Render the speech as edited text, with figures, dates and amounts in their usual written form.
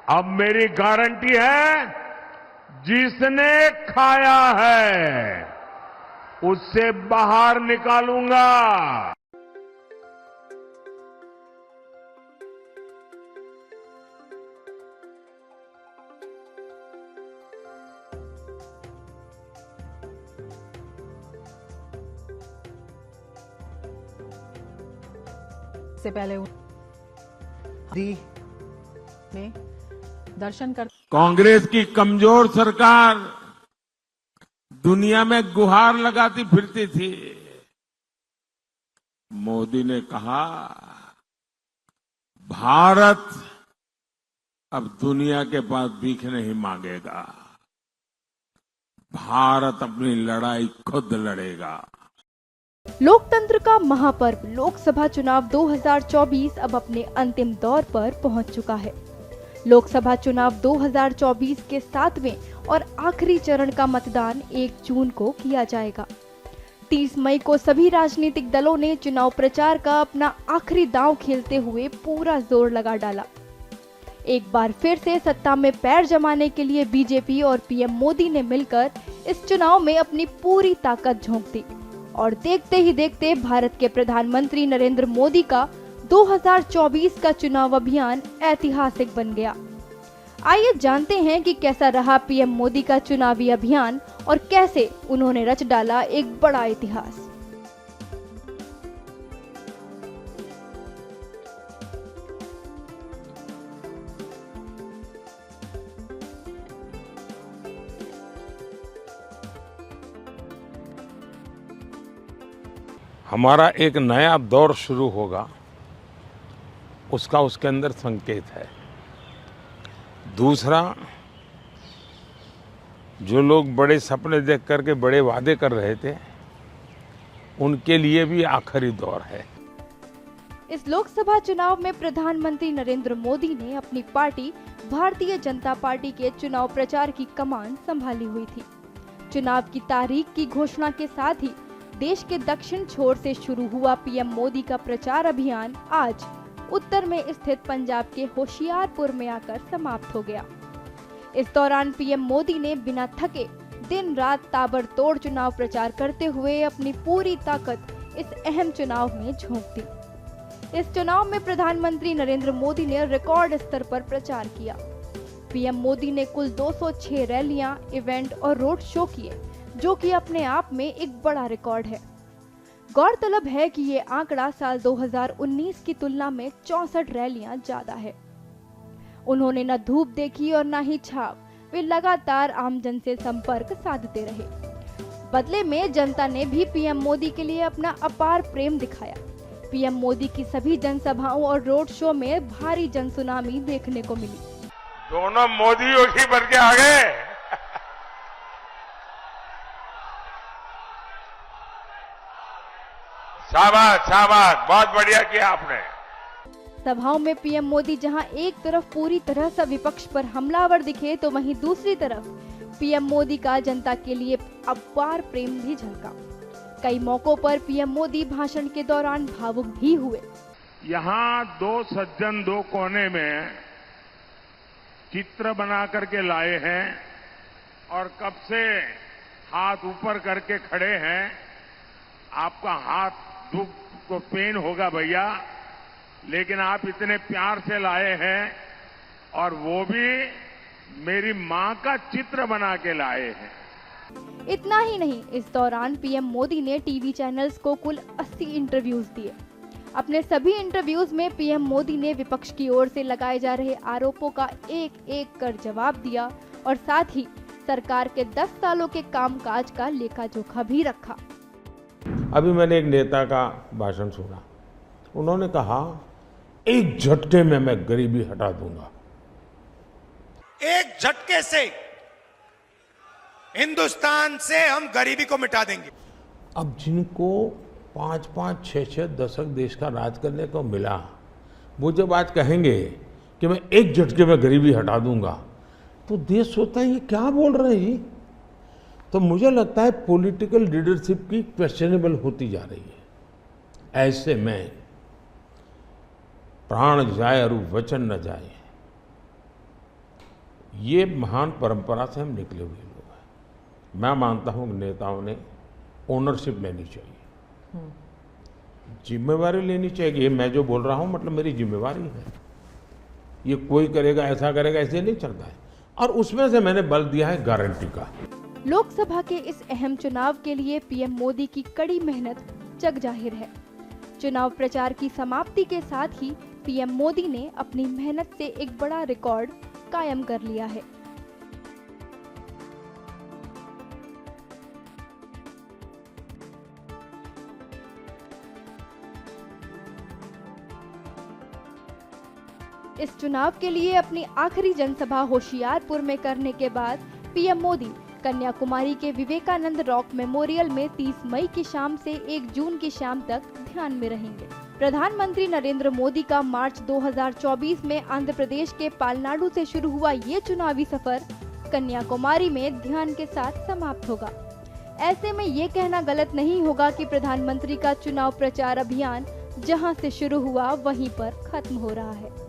अब मेरी गारंटी है, जिसने खाया है उससे बाहर निकालूंगा। से पहले में दर्शन कर कांग्रेस की कमजोर सरकार दुनिया में गुहार लगाती फिरती थी। मोदी ने कहा, भारत अब दुनिया के पास भीख नहीं मांगेगा, भारत अपनी लड़ाई खुद लड़ेगा। लोकतंत्र का महापर्व लोकसभा चुनाव 2024 अब अपने अंतिम दौर पर पहुंच चुका है। लोकसभा चुनाव 2024 के 7वें और आखिरी चरण का मतदान 1 जून को किया जाएगा। 30 मई को सभी राजनीतिक दलों ने चुनाव प्रचार का अपना आखिरी दांव खेलते हुए पूरा जोर लगा डाला। एक बार फिर से सत्ता में पैर जमाने के लिए बीजेपी और पीएम मोदी ने मिलकर इस चुनाव में अपनी पूरी ताकत झोंक दी और देखते ही देखते भारत के प्रधानमंत्री नरेंद्र मोदी का 2024 का चुनाव अभियान ऐतिहासिक बन गया। आइए जानते हैं कि कैसा रहा पीएम मोदी का चुनावी अभियान और कैसे उन्होंने रच डाला एक बड़ा इतिहास। हमारा एक नया दौर शुरू होगा, उसका उसके अंदर संकेत है। दूसरा, जो लोग बड़े सपने देख करके बड़े वादे कर रहे थे, उनके लिए भी आखिरी दौर है। इस लोकसभा चुनाव में प्रधानमंत्री नरेंद्र मोदी ने अपनी पार्टी भारतीय जनता पार्टी के चुनाव प्रचार की कमान संभाली हुई थी। चुनाव की तारीख की घोषणा के साथ ही देश के दक्षिण छोर से शुरू हुआ पीएम मोदी का प्रचार अभियान आज उत्तर में स्थित पंजाब के होशियारपुर में आकर समाप्त हो गया। इस दौरान पीएम मोदी ने बिना थके दिन रात ताबड़तोड़ चुनाव प्रचार करते हुए अपनी पूरी ताकत इस अहम चुनाव में झोंक दी। इस चुनाव में प्रधानमंत्री नरेंद्र मोदी ने रिकॉर्ड स्तर पर प्रचार किया। पीएम मोदी ने कुल 206 रैलियां, इवेंट और रोड शो किए, जो कि अपने आप में एक बड़ा रिकॉर्ड है। गौरतलब है कि ये आंकड़ा साल 2019 की तुलना में 64 रैलियां ज्यादा है। उन्होंने न धूप देखी और न ही छाव, वे लगातार आमजन से संपर्क साधते रहे। बदले में जनता ने भी पीएम मोदी के लिए अपना अपार प्रेम दिखाया। पीएम मोदी की सभी जनसभाओं और रोड शो में भारी जनसुनामी देखने को मिली। दोनों मोदी योगी बन के आ गए। शाबाश शाबाश, बहुत बढ़िया किया आपने। सभाओं में पीएम मोदी जहां एक तरफ पूरी तरह से विपक्ष पर हमलावर दिखे, तो वहीं दूसरी तरफ पीएम मोदी का जनता के लिए अपार प्रेम भी झलका। कई मौकों पर पीएम मोदी भाषण के दौरान भावुक भी हुए। यहाँ दो सज्जन दो कोने में चित्र बना करके लाए हैं और कब से हाथ ऊपर करके खड़े हैं। आपका हाथ दुख को पेन होगा भैया, लेकिन आप इतने प्यार से लाए हैं और वो भी मेरी मां का चित्र बना के लाए हैं। इतना ही नहीं, इस दौरान पीएम मोदी ने टीवी चैनल्स को कुल 80 इंटरव्यूज दिए। अपने सभी इंटरव्यूज में पीएम मोदी ने विपक्ष की ओर से लगाए जा रहे आरोपों का एक एक कर जवाब दिया और साथ ही सरकार के 10 सालों के कामकाज का लेखा जोखा भी रखा। अभी मैंने एक नेता का भाषण सुना, उन्होंने कहा, एक झटके में मैं गरीबी हटा दूंगा। एक झटके से हिंदुस्तान से हम गरीबी को मिटा देंगे। अब जिनको 5-5, 6-6 दशक देश का राज करने को मिला, वो जब आज कहेंगे कि मैं एक झटके में गरीबी हटा दूंगा, तो देश सोचता है ये क्या बोल रहे हैं। तो मुझे लगता है पॉलिटिकल लीडरशिप की क्वेश्चनेबल होती जा रही है। ऐसे में प्राण जाए और वचन न जाए, ये महान परंपरा से हम निकले हुए लोग हैं। मैं मानता हूँ कि नेताओं ने ओनरशिप लेनी चाहिए, जिम्मेवारी लेनी चाहिए। ये मैं जो बोल रहा हूँ मतलब मेरी जिम्मेवारी है, ये कोई करेगा ऐसा करेगा ऐसे नहीं चलता है। और उसमें से मैंने बल दिया है गारंटी का। लोकसभा के इस अहम चुनाव के लिए पीएम मोदी की कड़ी मेहनत जग जाहिर है। चुनाव प्रचार की समाप्ति के साथ ही पीएम मोदी ने अपनी मेहनत से एक बड़ा रिकॉर्ड कायम कर लिया है। इस चुनाव के लिए अपनी आखिरी जनसभा होशियारपुर में करने के बाद पीएम मोदी कन्याकुमारी के विवेकानंद रॉक मेमोरियल में 30 मई की शाम से 1 जून की शाम तक ध्यान में रहेंगे। प्रधानमंत्री नरेंद्र मोदी का मार्च 2024 में आंध्र प्रदेश के पालनाडु से शुरू हुआ ये चुनावी सफर कन्याकुमारी में ध्यान के साथ समाप्त होगा। ऐसे में ये कहना गलत नहीं होगा कि प्रधानमंत्री का चुनाव प्रचार अभियान जहां से शुरू हुआ वहीं पर खत्म हो रहा है।